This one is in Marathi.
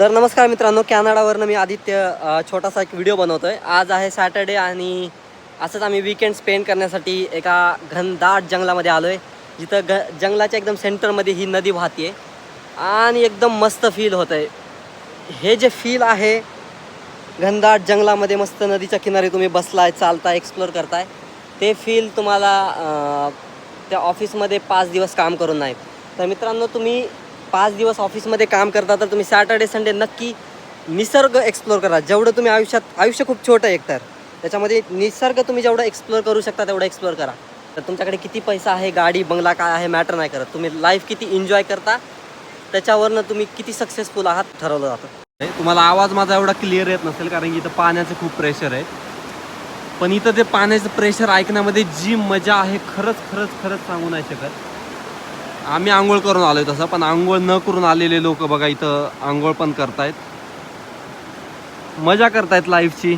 तर नमस्कार मित्रांनो, कॅनडावरनं मी आदित्य छोटासा एक व्हिडिओ बनवतोय। आज आहे सॅटर्डे आणि असंच आम्ही वीकेंड स्पेंड करण्यासाठी एका घनदाट जंगलामध्ये आलोय, जिथं जंगलाच्या एकदम सेंटरमध्ये ही नदी वाहते आणि एकदम मस्त फील होतंय। हे जे फील आहे घनदाट जंगलामध्ये मस्त नदीच्या किनारी तुम्ही बसलाय, चालताय, एक्सप्लोर करताय, ते फील तुम्हाला त्या ऑफिसमध्ये 5 दिवस काम करून नाही। तर मित्रांनो, तुम्ही 5 दिवस ऑफिसमध्ये काम करता तर तुम्ही सॅटर्डे संडे नक्की निसर्ग एक्सप्लोर करा। जेवढं तुम्ही आयुष्य खूप छोटं आहे एकतर, त्याच्यामध्ये निसर्ग तुम्ही जेवढं एक्सप्लोर करू शकता तेवढं एक्सप्लोर करा। तर तुमच्याकडे किती पैसा आहे, गाडी बंगला काय आहे मॅटर नाही करत, तुम्ही लाईफ किती एन्जॉय करता त्याच्यावरनं तुम्ही किती सक्सेसफुल आहात ठरवलं जातं। तुम्हाला आवाज माझा एवढा क्लिअर येत नसेल कारण की इथं पाण्याचं खूप प्रेशर आहे, पण इथं ते पाण्याचं प्रेशर ऐकण्यामध्ये जी मजा आहे खरंच सांगू नाही शकत। आम्ही आंघोळ करून आलोय तसं, पण आंघोळ न करून आलेले लोक बघा इथं आंघोळ पण करतायत, मजा करतायत लाईफची।